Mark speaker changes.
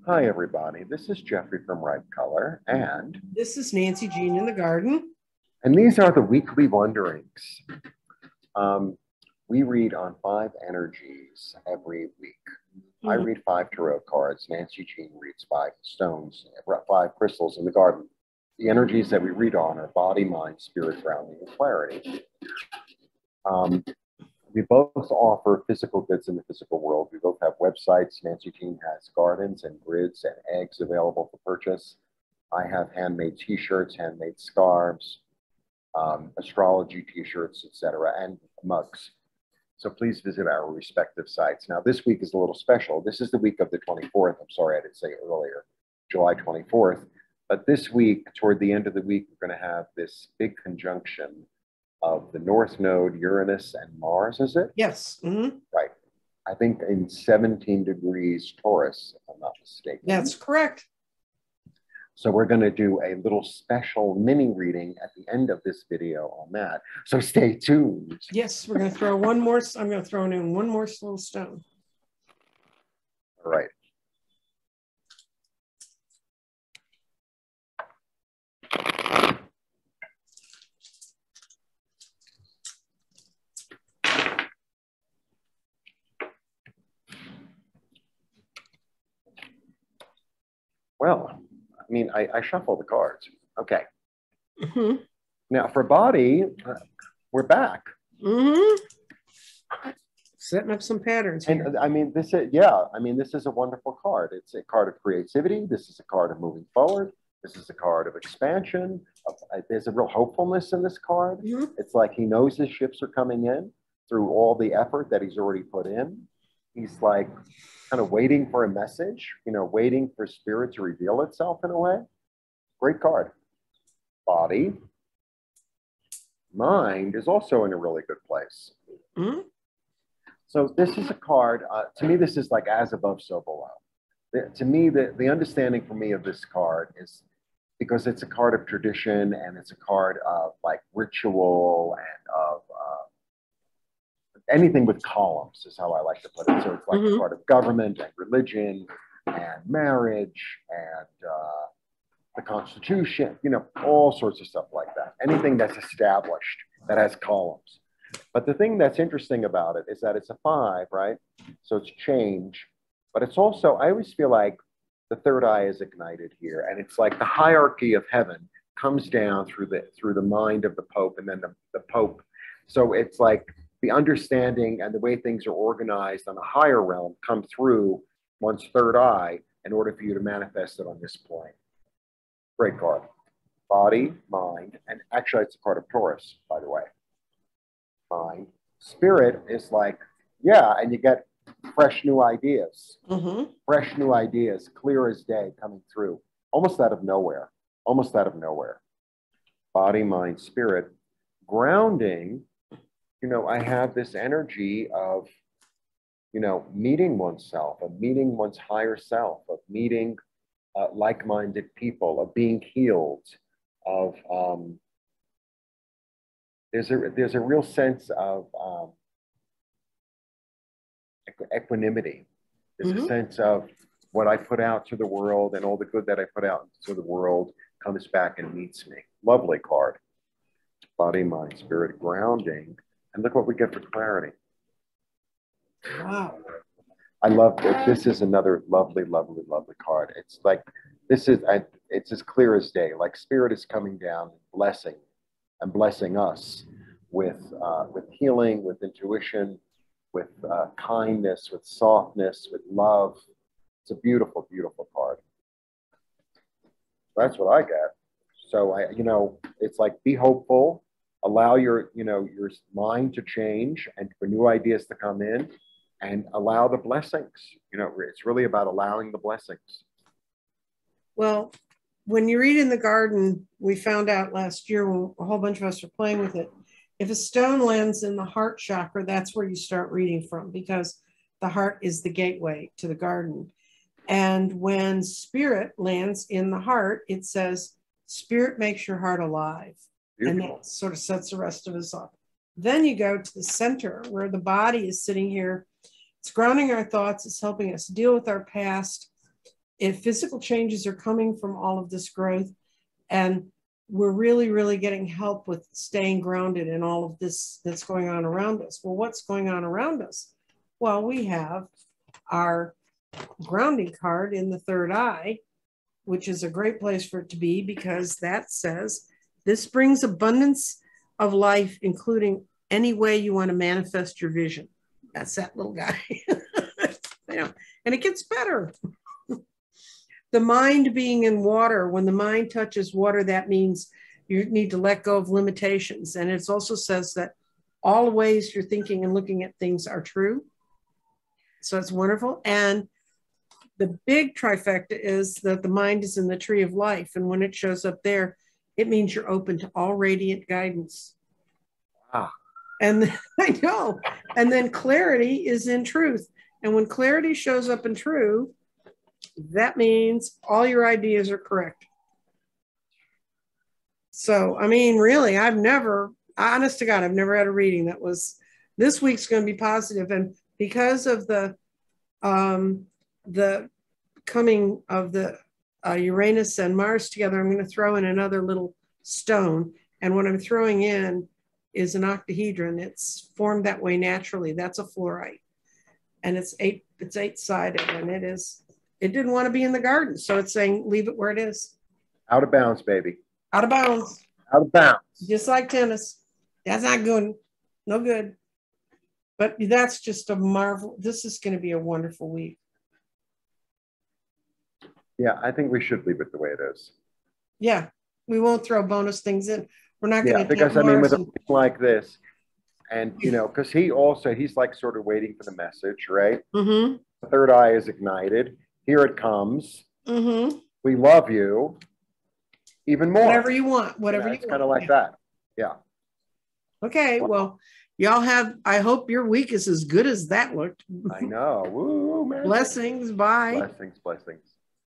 Speaker 1: Hi, everybody. This is Jeffrey from Ripe Color, and
Speaker 2: This is Nancy Jean in the garden.
Speaker 1: these are the weekly wonderings. We read on 5 energies every week. I read 5 tarot cards. Nancy Jean reads 5 stones, 5 crystals in the garden. The energies that we read on are body, mind, spirit, grounding, and clarity. We both offer physical goods in the physical world. We both have websites. Nancy Jean has gardens and grids and eggs available for purchase. I have handmade t-shirts, handmade scarves, astrology t-shirts, etc., and mugs. So please visit our respective sites. Now, this week is a little special. This is the week of the 24th. I'm sorry I didn't say earlier, July 24th. But this week, toward the end of the week, we're going to have this big conjunction of the North Node, Uranus, and Mars, is it?
Speaker 2: Yes.
Speaker 1: Right. I think in 17 degrees Taurus, if I'm not mistaken.
Speaker 2: That's correct.
Speaker 1: So we're going to do a little special mini reading at the end of this video on that. So stay tuned.
Speaker 2: Yes, we're going to throw one more. I'm going to throw in one more little stone.
Speaker 1: All right. Well, I mean, I shuffle the cards. Okay. Now for body, we're back.
Speaker 2: Setting up some patterns here.
Speaker 1: And I mean, this is a wonderful card. It's a card of creativity. This is a card of moving forward. This is a card of expansion. There's a real hopefulness in this card. It's like he knows his ships are coming in through all the effort that he's already put in. He's like kind of waiting for a message, waiting for spirit to reveal itself in a way. Great card. Body. Mind is also in a really good place. So this is a card, to me, this is like as above, so below. To me, the understanding for me of this card is because it's a card of tradition and it's a card of like ritual and of anything with columns is how I like to put it. So it's like a card of government and religion and marriage and the Constitution, all sorts of stuff like that. Anything that's established that has columns. But the thing that's interesting about it is that it's a 5, right? So it's change, but it's also, I always feel like the third eye is ignited here. And it's like the hierarchy of heaven comes down through the mind of the Pope and then the Pope. So it's like the understanding and the way things are organized on a higher realm come through one's third eye in order for you to manifest it on this plane. Great card. Body, mind, and actually it's a card of Taurus, by the way. Mind. Spirit is like, yeah, and you get fresh new ideas. Fresh new ideas, clear as day coming through. Almost out of nowhere. Almost out of nowhere. Body, mind, spirit. Grounding, I have this energy of, meeting oneself, of meeting one's higher self, of meeting like-minded people, of being healed, of there's a real sense of equanimity. There's a sense of what I put out to the world and all the good that I put out to the world comes back and meets me. Lovely card. Body, mind, spirit, grounding. And look what we get for clarity.
Speaker 2: Wow.
Speaker 1: I love it. This is another lovely, lovely, lovely card. It's like, it's as clear as day. Like spirit is coming down, blessing us with healing, with intuition, with kindness, with softness, with love. It's a beautiful, beautiful card. That's what I get. So it's like, be hopeful, allow your mind to change and for new ideas to come in and allow the blessings. It's really about allowing the blessings.
Speaker 2: Well, when you read in the garden, we found out last year when a whole bunch of us were playing with it, if a stone lands in the heart chakra, that's where you start reading from because the heart is the gateway to the garden. And when spirit lands in the heart, it says, spirit makes your heart alive. Beautiful. And that sort of sets the rest of us up. Then you go to the center where the body is sitting here. It's grounding our thoughts. It's helping us deal with our past. if physical changes are coming from all of this growth, and we're really, really getting help with staying grounded in all of this that's going on around us. Well, what's going on around us? Well, we have our grounding card in the third eye, which is a great place for it to be, because that says this brings abundance of life, including any way you want to manifest your vision. That's that little guy. And it gets better. The mind being in water, when the mind touches water, that means you need to let go of limitations. And it also says that all ways you're thinking and looking at things are true. So it's wonderful. And the big trifecta is that the mind is in the tree of life. And when it shows up there, it means you're open to all radiant guidance.
Speaker 1: Wow.
Speaker 2: And I know. And then clarity is in truth. And when clarity shows up in truth, that means all your ideas are correct. So, I mean, really, honest to God, I've never had a reading that was, this week's going to be positive. And because of the coming of the Uranus and Mars together, I'm going to throw in another little stone. And what I'm throwing in is an octahedron. It's formed that way naturally. That's a fluorite. And it's eight-sided, and it didn't want to be in the garden. So it's saying, leave it where it is.
Speaker 1: Out of bounds, baby.
Speaker 2: Out of bounds.
Speaker 1: Out of bounds.
Speaker 2: Just like tennis. That's not good. No good. But that's just a marvel. This is going to be a wonderful week.
Speaker 1: Yeah, I think we should leave it the way it is.
Speaker 2: Yeah. We won't throw bonus things in. We're not going to.
Speaker 1: Yeah, because I mean, with a thing like this, and because he's like sort of waiting for the message, right?
Speaker 2: Mm-hmm.
Speaker 1: The third eye is ignited. Here it comes.
Speaker 2: Mm-hmm.
Speaker 1: We love you. Even more.
Speaker 2: Whatever you want. Whatever you want.
Speaker 1: It's kind of like that. Yeah.
Speaker 2: Okay. Well, y'all I hope your week is as good as that looked.
Speaker 1: I know. Woo, man.
Speaker 2: Blessings. Bye.
Speaker 1: Blessings.